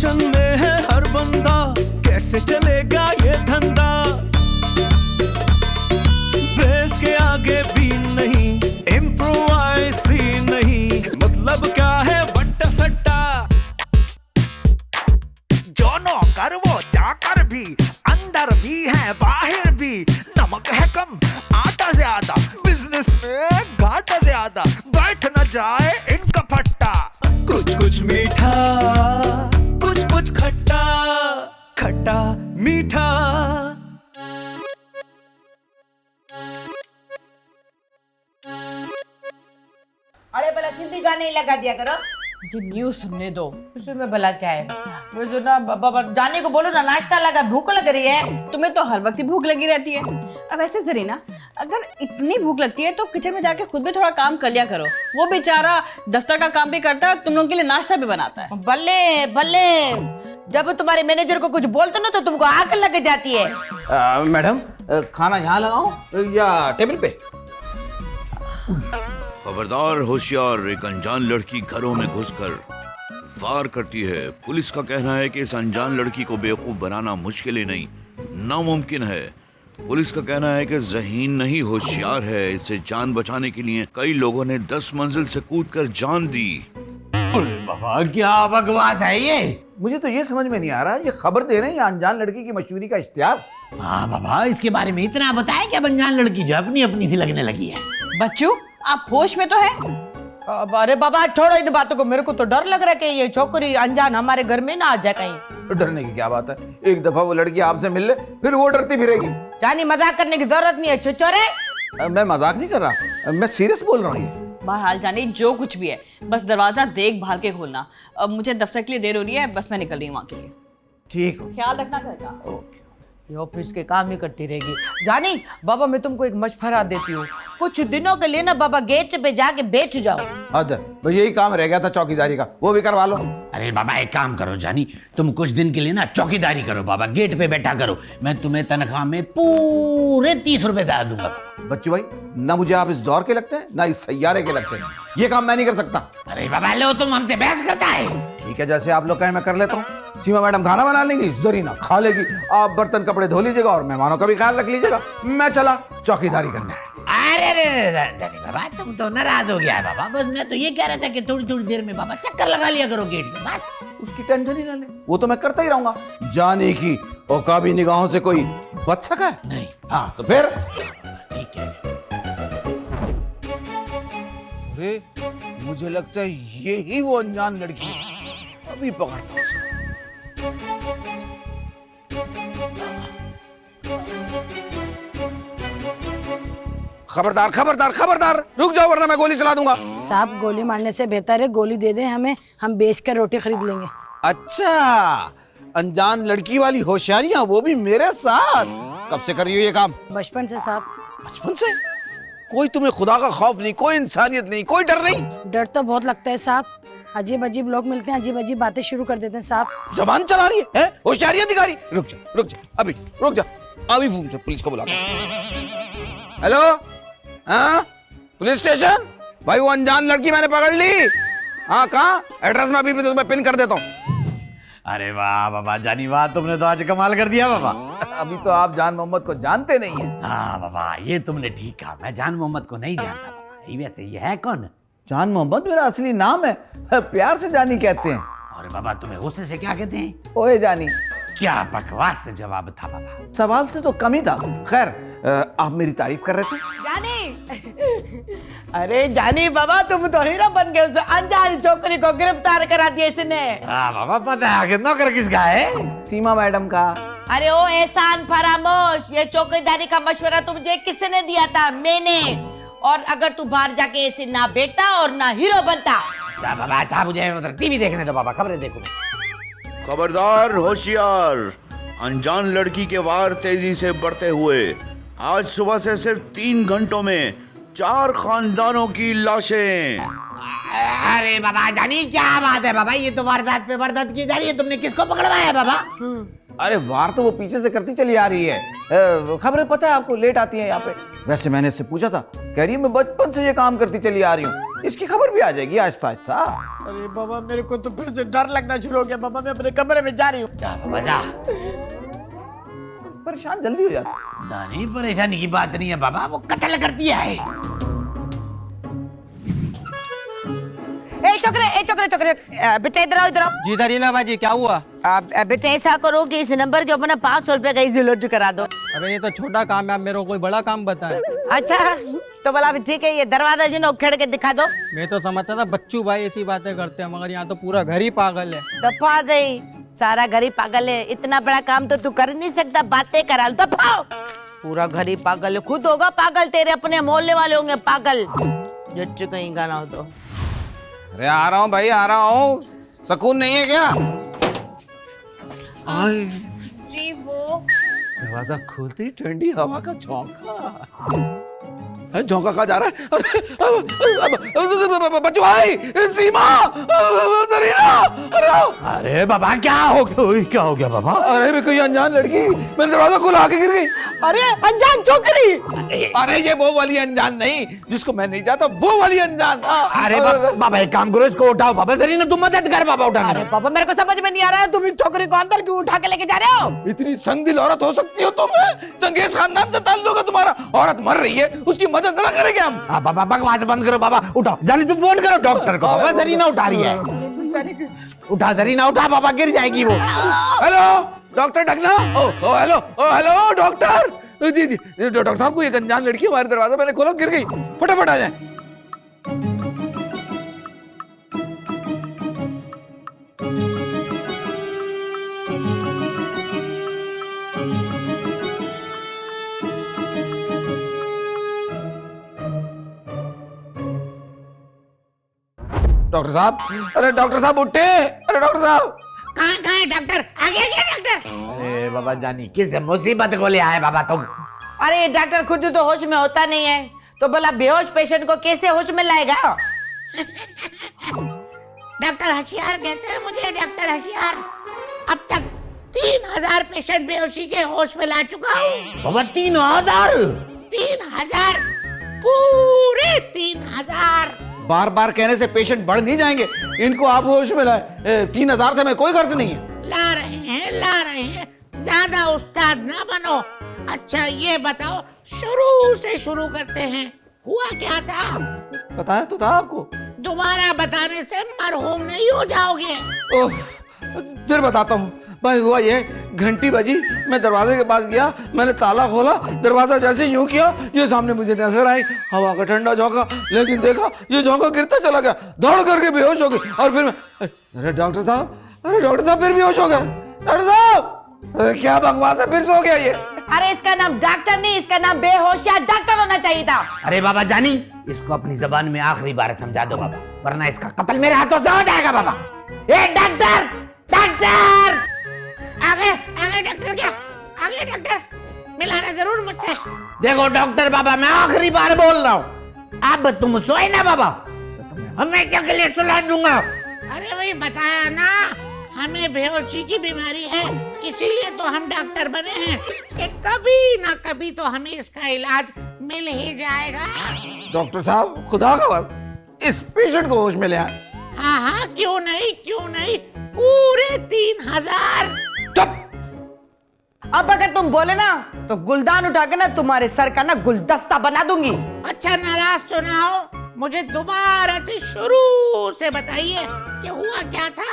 Tension में है हर बंदा, कैसे चलेगा ये धंधा। बेस के आगे भी नहीं, इम्प्रोवाइज ही नहीं, मतलब क्या है वट्टा सट्टा। जो नौकर वो चाकर भी, अंदर भी है बाहर भी, नमक है कम आटा ज्यादा, बिजनेस में घाटा ज्यादा, बैठ न जाए इनका फट्टा। कुछ कुछ मीठा, कुछ कुछ खट्टा, खट्टा मीठा। अरे भला सिंधी गाने ही लगा दिया करो। जी न्यूज़ सुनने दो। उसमें भला क्या है? वो जो ना बाबा जाने को बोलो ना, नाश्ता लगा, भूख लग रही है। तुम्हें तो हर वक्त ही भूख लगी रहती है। अब ऐसे जरीना, अगर इतनी भूख लगती है तो किचन में जाके खुद भी थोड़ा काम कर लिया करो। वो बेचारा दफ्तर का काम भी करता है, तुम लोगों के लिए नाश्ता भी बनाता है। बल्ले बल्ले, जब तुम्हारे मैनेजर को कुछ बोलते ना तो तुमको आग लग जाती है। मैडम, खाना यहाँ लगाऊं या टेबल पे? खबरदार होशियार, एक अनजान लड़की घरों में घुसकर वार करती है। पुलिस का कहना है कि इस अनजान लड़की को बेवकूफ बनाना मुश्किल ही नहीं, नामुमकिन है। पुलिस का कहना है कि ज़हीन नहीं होशियार है। इससे जान बचाने के लिए कई लोगों ने 10 मंजिल से कूदकर जान दी। अरे बाबा, क्या बकवास है ये? मुझे तो ये समझ में नहीं आ रहा, ये खबर दे रहे हैं या अनजान लड़की की मशहूरी का इश्तिहार? हाँ बाबा, इसके बारे में इतना बताया कि अब अनजान लड़की जो अपनी अपनी सी लगने लगी है। बच्चू, आप होश में तो है? अरे बाबा छोड़ो इन बातों को, मेरे को तो डर लग रहा है कि ये छोकरी अनजान हमारे घर में ना आ जाए कहीं। डरने की क्या बात है? एक दफा वो लड़की आपसे मिल ले, फिर वो डरती फिरेगी। जानी मजाक करने की जरूरत नहीं है चुचोरे। मैं मजाक नहीं कर रहा, मैं सीरियस बोल रहा हूँ। बहरहाल जाने जो कुछ भी है, बस दरवाजा देख भाल के खोलना। अब मुझे दफ्तर के लिए देर हो रही है, बस मैं निकल रही हूँ वहाँ के लिए। ठीक हो, ख्याल रखना घर का। ओके। ये ऑफिस के काम ही करती रहेगी। जानी बाबा, मैं तुमको एक मशवरा देती हूँ, कुछ दिनों के लिए ना बाबा गेट पे जाके बैठ जाओ। अच्छा, भाई यही काम रह गया था चौकीदारी का, वो भी करवा लो। अरे बाबा, एक काम करो जानी, तुम कुछ दिन के लिए ना चौकीदारी करो बाबा, गेट पे बैठा करो। मैं तुम्हें तनख्वाह में पूरे 30 रुपए डाल दूंगा। बच्चू भाई, ना मुझे आप इस दौर के लगते हैं ना इस सैयारे के लगते हैं, ये काम मैं नहीं कर सकता। अरे बाबा, लो तुम हमसे बहस करता है। ठीक है, जैसे आप लोग कहें मैं कर लेता हूँ। सीमा मैडम खाना बना लेंगी, जरीना खा लेगी, आप बर्तन कपड़े धो लीजिएगा और मेहमानों का भी ख्याल रख लीजिएगा। मैं चला चौकीदारी करने। अरे बाबा, तुम तो नाराज हो गया है बाबा। बस मैं तो ये कह रहा था कि थोड़ी थोड़ी देर में बाबा चक्कर लगा लिया करो गेट पे, बस। उसकी टेंशन ही ना ले, वो तो मैं करता ही रहूंगा। जाने की औकाबी निगाहों से कोई बच सका है? नहीं। हाँ तो फिर ठीक है। अरे मुझे लगता है ये ही वो अनजान लड़की है, अभी पकड़ता हूँ। खबरदार खबरदार खबरदार, रुक जाओ वरना मैं गोली चला दूंगा। साहब, गोली मारने से बेहतर है गोली दे दें हमें, हम बेच कर रोटी खरीद लेंगे। अच्छा, अनजान लड़की वाली होशियारियां, वो भी मेरे साथ। कब से कर रही हो ये काम? बचपन से साहब। बचपन से? कोई तुम्हें खुदा का खौफ नहीं, कोई इंसानियत नहीं, कोई डर नहीं? डर तो बहुत लगता है साहब, अजीब अजीब लोग मिलते हैं, अजीब अजीब बातें शुरू कर देते हैं साहब। जबान चला रही है होशियारियां दिखा रही। रुक जा अभी, रुक जा अभी, फोन से पुलिस को बुला। हेलो, हाँ पुलिस स्टेशन भाई, वो अनजान लड़की मैंने पकड़ ली। हाँ कहाँ? एड्रेस में अभी भी तुम्हें पिन कर देता हूँ। अरे वाह बाबा जानी वाह, तुमने तो आज कमाल कर दिया बाबा। अभी तो आप जान मोहम्मद को जानते नहीं है। हाँ बाबा, ये तुमने ठीक कहा, मैं जान मोहम्मद को नहीं जानता बाबा। ये वैसे ये है कौन? जान मोहम्मद मेरा असली नाम है, प्यार से जानी कहते हैं। और बाबा तुम्हें गुस्से से क्या कहते हैं? ओए जानी। क्या बकवास जवाब था बाबा। सवाल से तो कम ही था। खैर, आप मेरी तारीफ कर रहे थे। जानी, अरे जानी बाबा, तुम तो हीरो बन गए, उस अनजान छोकरी को गिरफ्तार करा दिया इसने। हाँ बाबा, पता है आखिर नौकर किसका है? सीमा मैडम का। अरे ओ एहसान फरामोश, ये चौकीदारी का मशवरा तुझे किसने दिया था? मैंने। और अगर तू बाहर जाके ऐसे ना बैठता और ना हीरो बनता। जा बाबा, अच्छा मुझे टीवी देखने दो बाबा, खबरें देखो। खबरदार होशियार, अनजान लड़की के वार तेजी से बढ़ते हुए आज सुबह से सिर्फ 3 घंटों में 4 खानदानों की लाशें। अरे बाबा जानी, क्या बात है बाबा, ये तो वारदात पे वारदात की जा रही है। तुमने किसको पकड़वाया है बाबा? अरे वार तो वो पीछे से करती चली आ रही है। खबरें पता है आपको, लेट आती है यहाँ पे। वैसे मैंने इससे पूछा था, कह रही है मैं बचपन से ये काम करती चली आ रही हूँ। इसकी खबर भी आ जाएगी आहिस्ता आहिस्ता। अरे बाबा मेरे को तो फिर से डर लगना शुरू हो गया बाबा, मैं अपने कमरे में जा रही हूँ। जा बाबा जा। परेशान जल्दी हो जाता है। नहीं परेशानी की बात नहीं है बाबा, वो कत्ल कर दिया है। ए छोकरे बेटा इधर आओ, इधर आओ। जी सरीना बाजी, क्या हुआ? बेटा ऐसा करो कि इस नंबर के ऊपर ना 500 रुपए का इजी लोड करा दो। अरे ये तो छोटा काम है, आप मेरे को कोई बड़ा काम बताएं। अच्छा तो बोला ठीक है, ये दरवाजा जो ना उखेड़ के दिखा दो। मैं तो समझता था बच्चू भाई ऐसी बातें करते हैं, मगर यहाँ तो पूरा घर ही पागल है। दफा दे, सारा घर ही पागल है। इतना बड़ा काम तो तू कर नहीं सकता, बातें करा लो। दफा, पूरा घर ही पागल है। खुद होगा पागल, तेरे अपने मोहल्ले वाले होंगे पागल। जच्चू कहीं गाना हो तो। अरे आ रहा हूँ भाई, आ रहा हूँ। सुकून नहीं है क्या? आए जी वो दरवाजा खोलते ही ठंडी हवा का झोंका। झोंका कहाँ जा रहा है? अरे बच्चू भाई, सीमा, जरीना, अरे बाबा क्या हो गया बाबा? अरे मैं कोई अनजान लड़की मेरे दरवाजा खुला के गिर गई। अरे अनजान छोकरी? अरे ये वो वाली अनजान नहीं जिसको मैं नहीं चाहता, वो वाली अनजान। अरे बाबा एक काम करो, इसको उठाओ बाबा। जरीना तुम मदद कर बाबा उठाने। अरे पापा मेरे को समझ में नहीं आ रहा है, तुम इस छोकरी को अंदर क्यों उठा के लेके जा रहे हो? इतनी संगदिल औरत हो सकती हो तुम? चंगेज खानदान से ताल्लुक है तुम्हारा। औरत मर रही है, उसकी मदद ना करेंगे हम? बाबा बकवास बंद करो बाबा, उठाओ जानी, तुम फोन करो डॉक्टर को। बाबा जरीना उठा रही है, उठा जरीना उठा, बाबा गिर जाएगी वो। हेलो डॉक्टर ढकना। ओ हेलो डॉक्टर जी जी डॉक्टर साहब को एक अनजान लड़की हमारे दरवाजा मैंने खोला, गिर गई, फटाफट आ जाए। डॉक्टर साहब, अरे डॉक्टर साहब उठे। अरे डॉक्टर साहब, कहाँ है डॉक्टर? आ गया क्या डॉक्टर? अरे बाबा जानी किस मुसीबत को ले आए बाबा तुम? अरे डॉक्टर खुद तो होश में होता नहीं है, तो बोला बेहोश पेशेंट को कैसे होश में लाएगा? डॉक्टर होशियार कहते हैं मुझे, डॉक्टर होशियार। अब तक 3000 पेशेंट बेहोशी के होश में ला चुका हूँ। बाबा 3000? 3000, पूरे 3000। बार बार कहने से पेशेंट बढ़ नहीं जाएंगे, इनको आप होश में लाए। 3000 से मैं कोई गर्ज नहीं है। ला रहे हैं, ज्यादा उस्ताद ना बनो। अच्छा ये बताओ, शुरू से शुरू करते हैं, हुआ क्या था? बताया तो था आपको। दोबारा बताने से मरहूम नहीं हो जाओगे। ओह, फिर बताता हूँ भाई। हुआ ये, घंटी बजी, मैं दरवाजे के पास गया, मैंने ताला खोला, दरवाजा जैसे यूं किया, ये सामने मुझे नजर आई हवा का ठंडा झोंका, लेकिन देखा ये झोंका गिरता चला गया, दौड़ करके बेहोश हो गई। और फिर मैं, अरे डॉक्टर साहब फिर बेहोश हो गया। डॉक्टर साहब क्या बकवास है, फिर सो गया ये। अरे इसका नाम डॉक्टर नहीं, इसका नाम बेहोशिया डॉक्टर होना चाहिए था। अरे बाबा जानी, इसको अपनी जबान में आखिरी बार समझा दो बाबा, वरना इसका कत्ल मेरे हाथों से हो जाएगा बाबा। ए डॉक्टर, डॉक्टर! आगे डॉक्टर, क्या आगे डॉक्टर? मिलाना जरूर मुझसे। देखो डॉक्टर बाबा, मैं आखिरी बार बोल रहा हूँ, अब तुम सोए ना बाबा, तो तुम्हें हमेशा के लिए सुला दूंगा। अरे भाई बताया ना, हमें बेहोशी की बीमारी है, इसीलिए तो हम डॉक्टर बने हैं कि कभी ना कभी तो हमें इसका इलाज मिल ही जाएगा। डॉक्टर साहब खुदा का वास्ता इस पेशेंट को होश में ले आए। हाँ क्यों नहीं, पूरे 3000। चुप! अब अगर तुम बोले ना तो गुलदान उठा के ना तुम्हारे सर का ना गुलदस्ता बना दूंगी। अच्छा नाराज तो ना हो, मुझे दोबारा से शुरू से बताइए कि हुआ क्या था।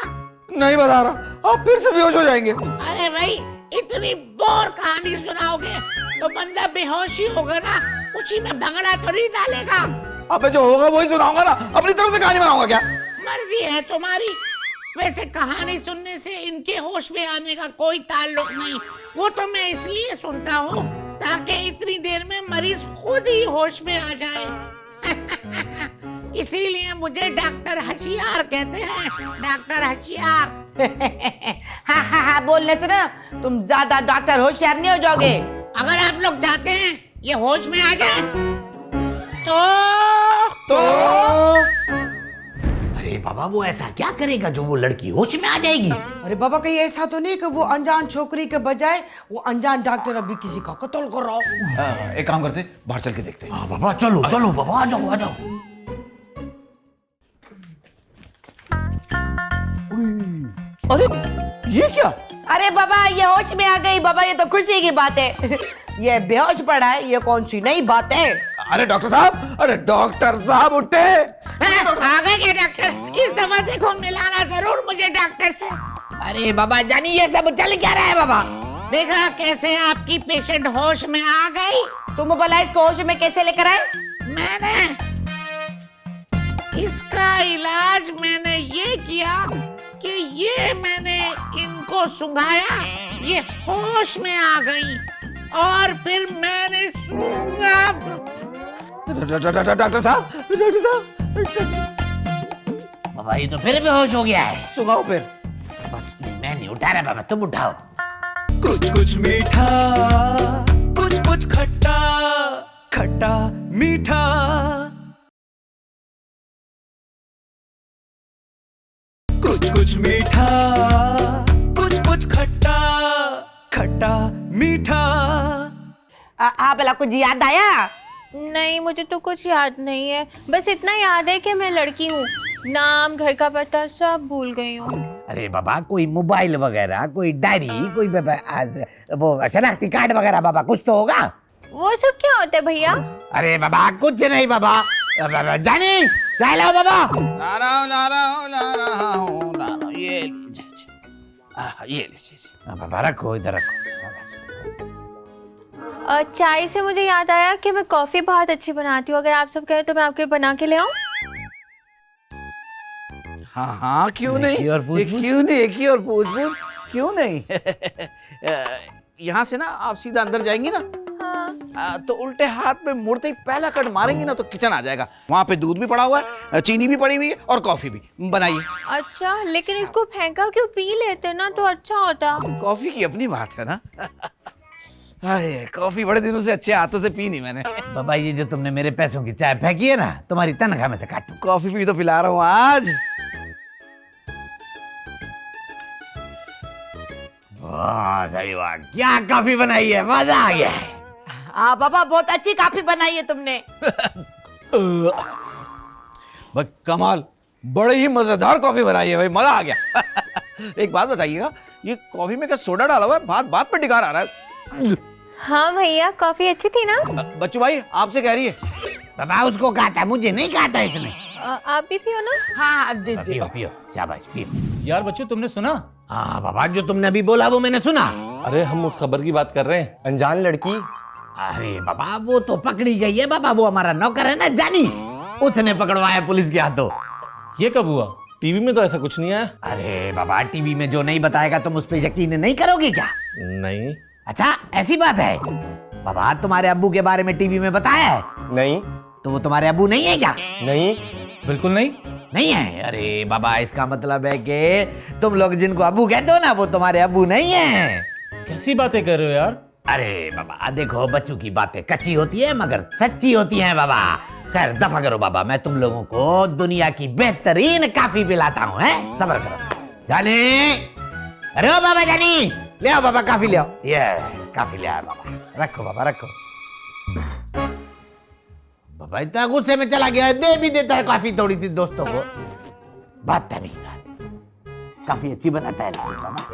नहीं बता रहा, आप फिर से बेहोश हो जाएंगे। अरे भाई इतनी बोर कहानी सुनाओगे तो बंदा बेहोश ही होगा ना, उसी में भंगड़ा तो नहीं डालेगा। अब जो होगा वही सुनाऊंगा ना, अपनी तरफ से कहानी बनाऊंगा क्या? मर्जी है तुम्हारी। वैसे कहानी सुनने से इनके होश में आने का कोई ताल्लुक नहीं, वो तो मैं इसलिए सुनता हूँ ताकि इतनी देर में मरीज खुद ही होश में आ जाए। इसीलिए मुझे डॉक्टर होशियार कहते हैं, डॉक्टर होशियार। हाँ बोलने से ना तुम ज्यादा डॉक्टर होशियार नहीं हो जाओगे। अगर आप लोग चाहते हैं ये होश में आ जाए तो अरे बाबा वो ऐसा क्या करेगा जो वो लड़की होश में आ जाएगी? अरे बाबा कहीं ऐसा तो नहीं कि वो अनजान छोकरी के बजाय वो अनजान डॉक्टर अभी किसी का कत्ल कर रहा हो। एक काम करते, बाहर चल के देखते हैं। हाँ बाबा चलो बाबा, आ जाओ। अरे ये क्या? अरे बाबा ये होश में आ गई बाबा, ये तो खुशी की बात है। ये बेहोश पड़ा है, ये कौन सी नई बात है? अरे डॉक्टर साहब, अरे डॉक्टर साहब उठे। आ गए क्या डॉक्टर? इस दफा देखो मिलाना जरूर मुझे डॉक्टर से। अरे बाबा जानी ये सब चल क्या रहा है बाबा? देखा कैसे आपकी पेशेंट होश में आ गई? तुम भला इसको होश में कैसे लेकर आए? मैंने इसका इलाज मैंने ये किया कि ये मैंने इनको सुंघाया, ये होश में आ गई और फिर मैंने सूंघा। डॉक्टर साहब, बाबा ये तो फिर बेहोश हो गया है। सुनाओ फिर। बस मैं नहीं उठा रहा बाबा, तुम उठाओ। कुछ कुछ मीठा, कुछ कुछ खट्टा, खट्टा मीठा। कुछ कुछ मीठा, कुछ खट्टा, खट्टा मीठा। हाँ भला कुछ याद आया? नहीं मुझे तो कुछ याद नहीं है, बस इतना याद है कि मैं लड़की हूँ, नाम घर का पता सब भूल गई हूँ। अरे बाबा कोई मोबाइल वगैरह, कोई डायरी, कोई वो शनाख्ती कार्ड वगैरह बाबा कुछ तो होगा। वो सब क्या होता है भैया? अरे बाबा कुछ नहीं बाबा। जानी चाय लाओ बाबा। ला रहा हूँ, ये लीजिए। बाबा रखो, इधर रखो। चाय से मुझे याद आया कि मैं कॉफी बहुत अच्छी बनाती हूँ, अगर आप सब कहें तो मैं आपके बना के ले आऊँ? हाँ हाँ क्यों नहीं, क्यों नहीं, एक ही और पूछ क्यों नहीं। यहाँ से ना आप सीधा अंदर जाएंगी ना, तो उल्टे हाथ में मुड़ते ही पहला कट मारेंगी ना तो किचन आ जाएगा। वहाँ पे दूध भी पड़ा हुआ है, चीनी भी पड़ी हुई है और कॉफी भी। बनाइए। अच्छा लेकिन इसको फेंका क्यों, पी लेते ना तो अच्छा होता। कॉफी की अपनी बात है ना। अरे कॉफी बड़े दिनों से अच्छे हाथों से पी नहीं मैंने। बाबा ये जो तुमने मेरे पैसों की चाय फेंकी है ना, तुम्हारी तनख्वाह में से काटू। कॉफी भी तो पिला रहा हूँ आज। वाह सही वाह, क्या कॉफी बनाई है, मजा आ गया है। हाँ बाबा बहुत अच्छी कॉफी बनाई है तुमने। भाई कमाल, बड़े ही मजेदार कॉफी बनाई है भाई, मजा आ गया। एक बात बताइएगा, ये कॉफी में क्या सोडा डाला हुआ है? बात बात पे डिकार आ रहा है। हाँ भैया कॉफी अच्छी थी ना? बच्चू भाई आपसे कह रही है। बाबा उसको कहता है, मुझे नहीं कहता इसने। आप भी पियो ना। हाँ जी जी। पियो पियो, शाबाश पियो। यार बच्चों तुमने सुना? हाँ बाबा जो तुमने अभी बोला वो मैंने सुना। अरे हम उस खबर की बात कर रहे हैं, अनजान लड़की। अरे बाबा वो तो पकड़ी गई है बाबा, वो हमारा नौकर है ना जानी, उसने पकड़वाया पुलिस के हाथों। ये कब हुआ? टीवी में तो ऐसा कुछ नहीं है। अरे बाबा टीवी में जो नहीं बताएगा तुम उस पर यकीन नहीं करोगे क्या? नहीं। अच्छा ऐसी बात है बाबा, तुम्हारे अब्बू के बारे में टीवी में बताया है? नहीं। तो वो तुम्हारे अब्बू नहीं है क्या? नहीं बिल्कुल नहीं। नहीं है? अरे बाबा इसका मतलब है कि तुम लोग जिनको अब्बू कहते हो ना वो तुम्हारे अब्बू नहीं है। कैसी बातें कर रहे हो यार? अरे बाबा देखो बच्चों की बातें कच्ची होती है मगर सच्ची होती हैं बाबा। खैर दफा करो बाबा, मैं तुम लोगों को दुनिया की बेहतरीन कॉफी पिलाता हूँ, है सब्र करो। जानी, अरे ओ बाबा जानी, ले आओ बाबा कॉफी ले आओ। ये कॉफी ले आओ बाबा, रखो बाबा रखो। बाबा इतना गुस्से में चला गया है, दे भी देता है कॉफी थोड़ी सी दोस्तों को। बात तमीज आती, काफी अच्छी बनाता है बाबा।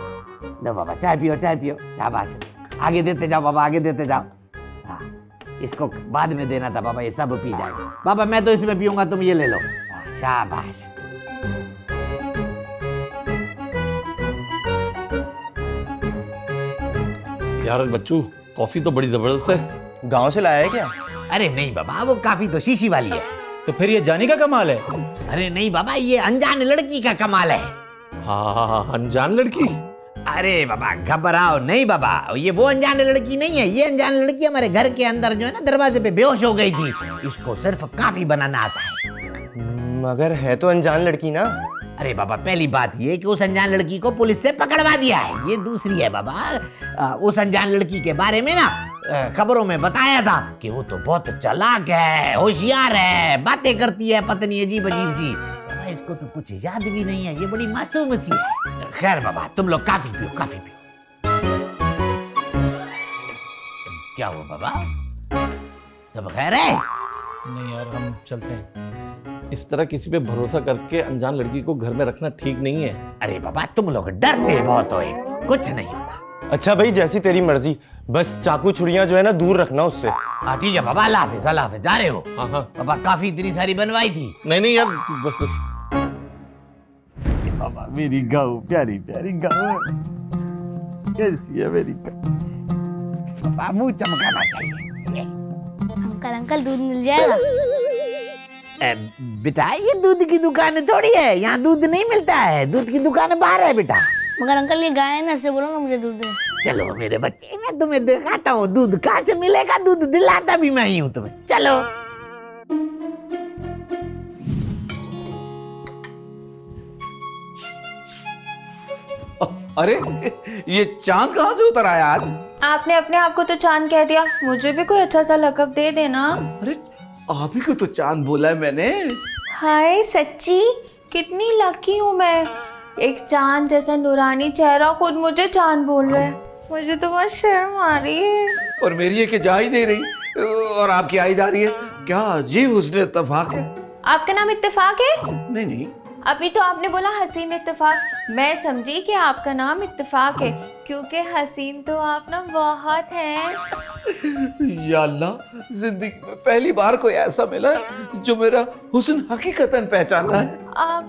लो बाबा चाय पियो, चाय पियो, शाबाश। आगे देते जाओ बाबा, आगे देते जाओ। हाँ इसको बाद में देना था बाबा, ये सब पी जाएगा। बाबा मैं तो इसमें पीऊंगा, तुम ये ले लो। शाबाश। यार बच्चू कॉफी तो बड़ी जबरदस्त है, गांव से लाया है क्या? अरे नहीं बाबा वो काफी तो शीशी वाली है। तो फिर ये जानी का कमाल है? अरे नहीं बाबा ये अनजान लड़की का कमाल है। हाँ अनजान लड़की? अरे बाबा घबराओ नहीं बाबा, ये वो अनजान लड़की नहीं है, ये अनजान लड़की हमारे घर के अंदर जो है ना दरवाजे पे बेहोश हो गई थी, इसको सिर्फ कॉफी बनाना आता है। मगर है तो अनजान लड़की ना। अरे बाबा पहली बात ये कि उस अनजान लड़की को पुलिस से पकड़वा दिया है, ये दूसरी है बाबा उस अनजान लड़की के बारे में ना खबरों में बताया था कि वो तो बहुत चालाक है, होशियार है, बातें करती है पत्नी अजीब अजीब सी। बाबा इसको तो कुछ याद भी नहीं है, ये बड़ी मासूम सी है। खैर बाबा तुम लोग काफी पियो, काफी पियो। क्या हुआ बाबा, सब खैर है? नहीं यार हम चलते हैं। इस तरह किसी पे भरोसा करके अनजान लड़की को घर में रखना ठीक नहीं है। अरे बाबा तुम लोग डरते बहुत हो, कुछ नहीं होगा। अच्छा भाई जैसी तेरी मर्जी, बस चाकू छुरियां जो है ना दूर रखना उससे। हाँ ठीक है बाबा, अल्लाह हाफिज, अल्लाह हाफिज। जा रहे हो? हाँ हाँ। बाबा काफी इतनी सारी बनवाई थी। नहीं यार, बस बस। बाबा मेरी गाँव, प्यारी प्यारी गाँव कैसी है मेरी गाँव? बाबा मुंह चमकाना चाहिए। अंकल अंकल दूध मिल जाएगा? बेटा ये दूध की दुकान थोड़ी है, यहाँ दूध नहीं मिलता है, दूध की दुकान बाहर है बेटा। मगर अंकल ये गाय है ना, इससे बोलो ना मुझे दूध दे। चलो मेरे बच्चे, मैं तुम्हें दिखाता हूँ दूध कहाँ से मिलेगा, दूध दिलाता भी मैं ही हूँ तुम्हें। चलो। अरे ये चांद कहाँ से उतर आया आज? आपने अपने आप को तो चांद कह दिया, मुझे भी कोई अच्छा सा लक़ब दे देना। अरे आप ही को तो चांद बोला है मैंने। हाय सच्ची, कितनी लकी हूँ मैं, एक चांद जैसा नूरानी चेहरा खुद मुझे चांद बोल रहा है। मुझे तो बहुत शर्म आ रही है। और मेरी है कि जा ही नहीं रही और आपकी आई जा रही है। क्या अजीब हुस्न इत्तेफाक है। आपका नाम इत्तेफाक है? नहीं नहीं, अभी तो आपने बोला हसीन इत्तेफाक, मैं समझी कि आपका नाम इत्तेफाक है, क्योंकि हसीन तो आप ना बहुत हैं। या अल्लाह, जिंदगी में पहली बार कोई ऐसा मिला है जो मेरा हुस्न हकीकतन पहचाना है।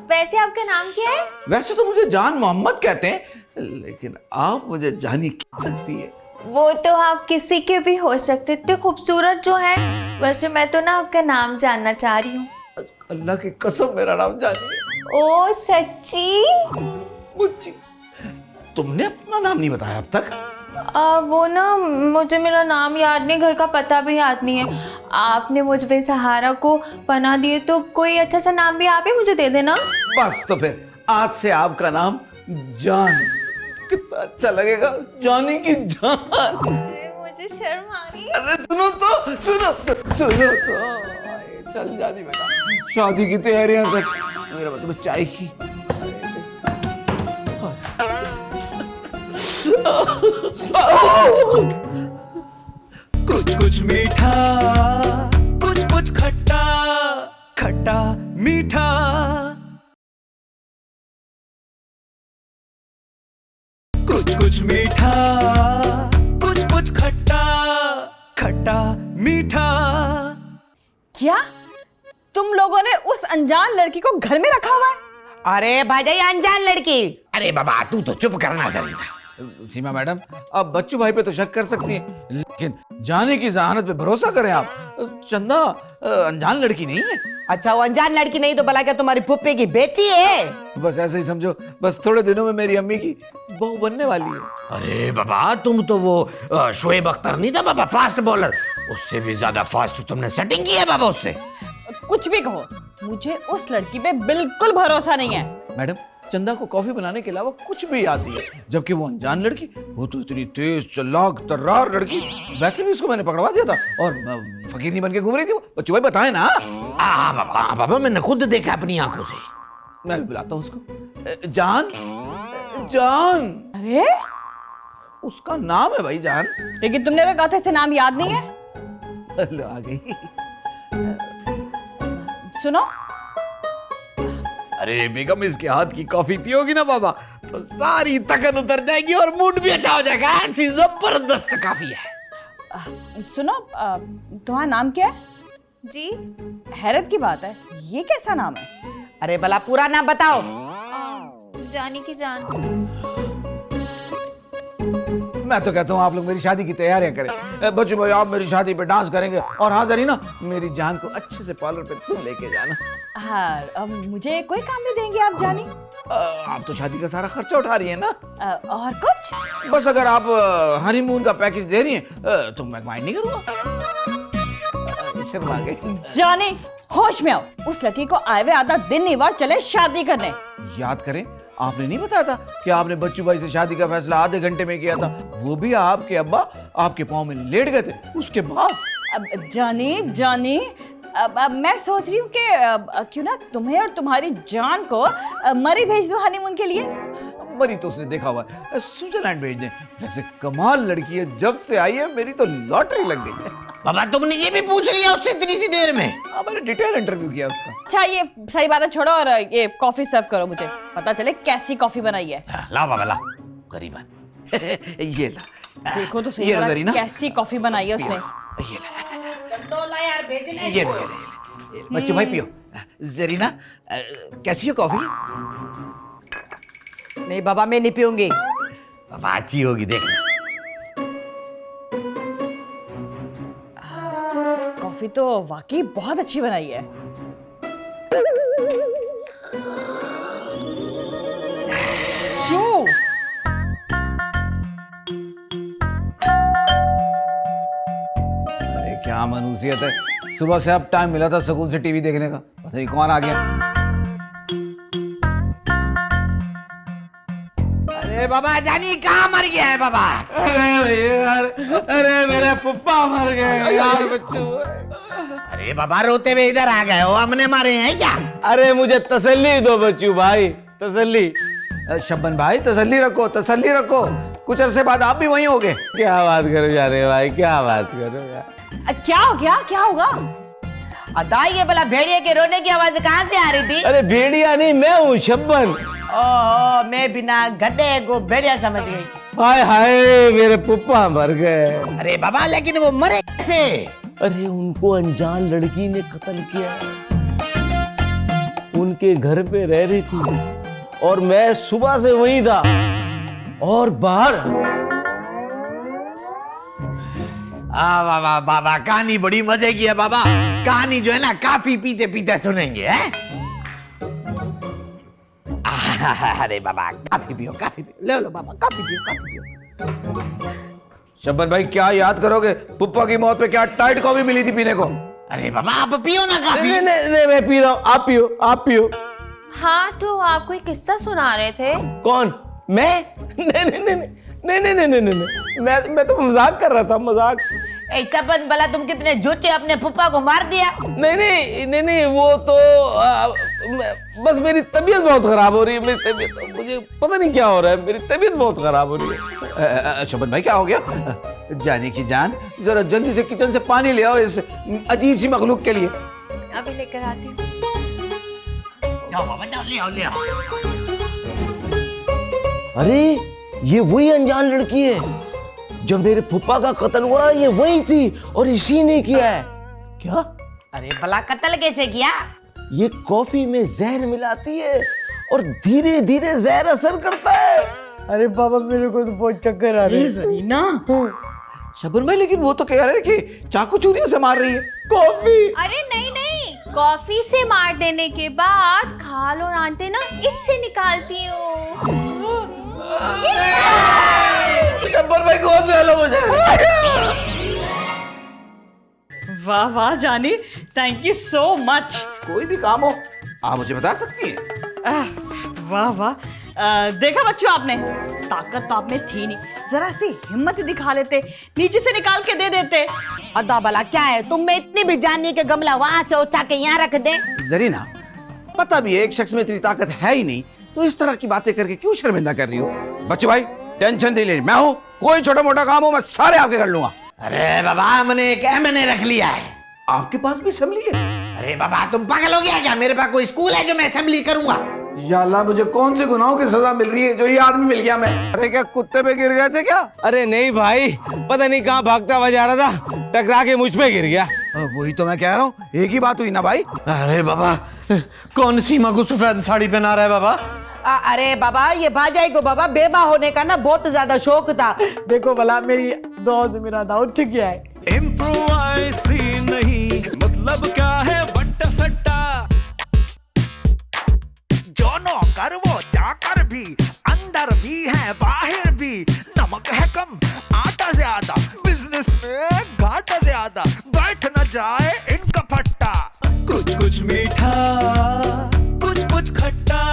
वैसे आपका नाम क्या है? वैसे तो मुझे जान मोहम्मद कहते हैं, लेकिन आप मुझे जानी कह सकती है। वो तो आप किसी के भी हो सकते, इतने खूबसूरत जो है। वैसे मैं तो ना आपका नाम जानना चाह रही हूँ। अल्लाह की कसम मेरा नाम जानिए। ओ सच्ची? मुझे तुमने अपना नाम नहीं बताया अब तक। वो ना मुझे मेरा नाम याद नहीं, घर का पता भी याद नहीं है। आपने मुझ पे सहारा को पनाह दिए, तो कोई अच्छा सा नाम भी आप ही मुझे दे देना। बस तो फिर आज से आपका नाम जान। कितना अच्छा लगेगा, जानी की जान। मुझे शर्म आ रही है। अरे सुनो तो, सुनो तो। चल जानी बेटा, शादी की तैयारियां कर। मेरा मतलब चाय की। कुछ कुछ मीठा, कुछ कुछ खट्टा, खट्टा मीठा। कुछ कुछ मीठा, कुछ कुछ खट्टा, खट्टा मीठा। क्या तुम लोगों ने उस अनजान लड़की को घर में रखा हुआ है? अरे भाई अनजान लड़की। अरे बाबा तू तो चुप करना जरा। सीमा मैडम, आप बच्चू भाई पे तो शक कर सकती हैं, लेकिन जाने की जहानत पे भरोसा करें आप। चंदा अनजान लड़की नहीं है। अच्छा वो अनजान लड़की नहीं तो भला क्या तुम्हारी फुप्पी की बेटी है? बस ऐसे ही समझो, बस थोड़े दिनों में मेरी अम्मी की बहू बनने वाली है। अरे बाबा तुम तो वो शोएब अख्तर नहीं था बाबा, फास्ट बॉलर, उससे भी ज्यादा फास्ट तुमने सेटिंग की है बाबा उससे। कुछ भी कहो, मुझे उस लड़की पे बिल्कुल भरोसा नहीं है। मैडम, चंदा को कॉफी बनाने के अलावा कुछ भी आती है, जबकि वो अनजान लड़की, वो तो इतनी तेज चालाक तर्रार लड़की। वैसे भी उसको मैंने पकड़वा दिया था और फकीर नहीं बन के घूम रही थी वो। बच्चू भाई बताए ना। बाबा मैंने खुद देखा अपनी आंखों से। मैं भी बुलाता हूँ उसको। जान, जान। अरे उसका नाम है भाई जान। लेकिन तुमने तो कहा था इसे नाम याद नहीं है। आ गई। सुनो, अरे बेगम इसके हाथ की कॉफी पियोगी ना बाबा तो सारी थकन उतर जाएगी और मूड भी अच्छा हो जाएगा। ऐसी जबरदस्त कॉफी है। सुनो, तुम्हारा नाम क्या है? जी हैरत की बात है, ये कैसा नाम है? अरे भला पूरा नाम बताओ। जानी की जान। मैं तो कहता हूँ आप लोग मेरी शादी की तैयारियां करें। बच्चू भाई आप मेरी शादी पे डांस करेंगे और हाँ जरीना, मेरी जान को अच्छे से पार्लर पे तुम लेके जाना। हाँ, अब मुझे कोई काम नहीं देंगे आप जानी? आप तो शादी का सारा खर्चा उठा रही है ना। और कुछ? बस अगर आप हनीमून का पैकेज दे रही हैं तो मैं माइंड नहीं करूँगा। शर्मा गई। जानी होश में आओ, उस लड़की को आए हुए आधा दिन नहीं हुआ, चले शादी करने। याद करें, आपने नहीं बताया था कि आपने बच्चू भाई से शादी का फैसला आधे घंटे में किया था, वो भी आपके अब्बा आपके पाँव में लेट गए थे उसके बाद। अब जानी अब मैं सोच रही हूँ कि क्यों ना तुम्हें और तुम्हारी जान को मरी भेज दो हनीमून के लिए। मरी तो उसने देखा हुआ है, स्विट्जरलैंड भेज दें। वैसे कमाल लड़की है, जब से आई है मेरी तो लॉटरी लग गई है। बाबा तुमने ये भी पूछ लिया उससे इतनी सी देर में? मैंने डिटेल इंटरव्यू किया उसका। अच्छा ये सारी बातें छोड़ो और ये कॉफी सर्व करो, मुझे पता चले कैसी कॉफी बनाई है। लाओ बाबा लाओ, करीब बात। ये ला, देखो तो सही ये वाला जरीना, कैसी कॉफी बनाई है उसने। ये ला, तो ला यार भेजने ये ले, बच्चों भाई पियो। जरीना कैसी है कॉफी? नहीं बाबा मैं नहीं पीऊंगी। बाबा अच्छी होगी देखना। कॉफी तो वाकई बहुत अच्छी बनाई है। क्यों? अरे क्या मनुष्यत है, सुबह से अब टाइम मिला था सुकून से टीवी देखने का, पता नहीं कौन आ गया। अरे बाबा जानी कहाँ मर गया है बाबा? अरे यार, अरे मेरे पुप्पा मर गए यार बच्चू। अरे बाबा रोते हुए इधर आ गए हो, हमने मारे हैं क्या? अरे मुझे तसल्ली दो बच्चू भाई, तसल्ली। शब्बन भाई तसल्ली रखो, तसल्ली रखो, कुछ अरसे बाद आप भी वहीं होगे। क्या बात करो जा रहे भाई, क्या बात करो यार। क्या हो गया, क्या होगा? अदा ये भला भेड़िए के रोने की आवाज कहाँ से आ रही थी? अरे भेड़िया नहीं, मैं हूँ शब्बन। ओहो मैं बिना गधे को भेड़िया समझ गई। हाय हाय मेरे पुप्पा मर गए। अरे बाबा लेकिन वो मरे कैसे? अरे उनको अनजान लड़की ने कत्ल किया, उनके घर पे रह रही थी और मैं सुबह से वहीं था और बाहर। बाबा बाबा कहानी बड़ी मजे की है बाबा, कहानी जो है ना काफी पीते पीते सुनेंगे हैं? अरे बाबा काफी पियो, काफी पियो, ले लो बाबा काफी पियो, काफी पियो। शब्बन भाई क्या याद करोगे, पुप्पा की मौत पे क्या टाइट कॉफी मिली थी पीने को। अरे बाबा आप पियो ना काफी। नहीं नहीं नहीं मैं पी रहा हूँ, आप पियो, आप पियो। हाँ तो आप कोई किस्सा सुना रहे थे? कौन? मैं? नहीं नहीं नहीं नहीं नहीं नहीं नहीं नहीं, मैं तो मजाक कर रहा था, मजाक। ए चपन भला तुम कितने झूठे, अपने पुप्पा को मार दिया। नहीं नहीं नहीं नहीं वो तो बस मेरी तबीयत बहुत खराब हो रही है, मेरी तबीयत, मुझे पता नहीं क्या हो रहा है, मेरी तबीयत बहुत खराब हो रही है। शब्बन भाई क्या हो गया? जाने की जान, जरा जल्दी से किचन से पानी ले आओ इस अजीब सी मखलूक के लिए। अभी लेकर आती हूँ। जाओ बाबा जाओ, ले आओ ले आओ। अरे ये वही अनजान लड़की है, जब मेरे फूफा का कत्ल हुआ ये वही थी और इसी ने किया है। क्या? अरे भला कत्ल कैसे किया? ये कॉफी में जहर मिलाती है और धीरे धीरे जहर असर करता है। अरे बाबा मेरे को तो बहुत चक्कर आ रहे हैं ना। शब्बन भाई लेकिन वो तो कह रहे हैं कि चाकू चूरियों से मार रही है। कॉफी? अरे नहीं नहीं, कॉफी से मार देने के बाद खाल और आंटे ना इससे निकालती हूँ। शब्बन भाई कौन से लो मुझे। वाह वाह जानी, थैंक यू सो मच। कोई भी काम हो आप मुझे बता सकती हैं। वाह वाह, देखा बच्चों आपने, ताकत तो आप में थी नहीं, जरा सी हिम्मत दिखा लेते, नीचे से निकाल के दे देते। अदा भला क्या है, तुम में इतनी भी जानी के गमला वहां से उठा के यहाँ रख दे। जरीना पता भी है एक शख्स में इतनी ताकत है ही नहीं, तो इस तरह की बातें करके क्यों शर्मिंदा कर रही हो? बच्चे भाई टेंशन नहीं लेनी, मैं हूँ, कोई छोटा मोटा काम हो मैं सारे आपके कर लूंगा। अरे बाबा हमने एक एमएनए रख लिया है। आपके पास भी असेंबली है? अरे बाबा तुम पागल हो गया क्या? मेरे पास कोई स्कूल है जो मैं असेंबली करूंगा? या अल्लाह मुझे कौन से गुनाहों की सजा मिल रही है जो ये आदमी मिल गया मैं। अरे क्या कुत्ते पे गिर गए थे क्या? अरे नहीं भाई, पता नहीं कहाँ भागता हुआ जा रहा था, टकरा के मुझ पे गिर गया। वही तो मैं कह रहा हूँ, एक ही बात हुई ना भाई। अरे बाबा कौन सीमा को सफेद साड़ी पहना रहा है बाबा? अरे बाबा ये भाजाई को बाबा बेबा होने का ना बहुत ज्यादा शौक था। देखो भला मेरी दोस्त मेरा था उठ गया है। इम्प्रोवाइज नहीं मतलब क्या है वट्टा सट्टा, जो नौकर वो चाकर भी, अंदर भी है बाहर भी, नमक है कम आटा ज्यादा, बिजनेस में घाटा ज्यादा, बैठ न जाए इनका फट्टा। कुछ कुछ मीठा कुछ कुछ खट्टा,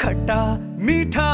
खट्टा मीठा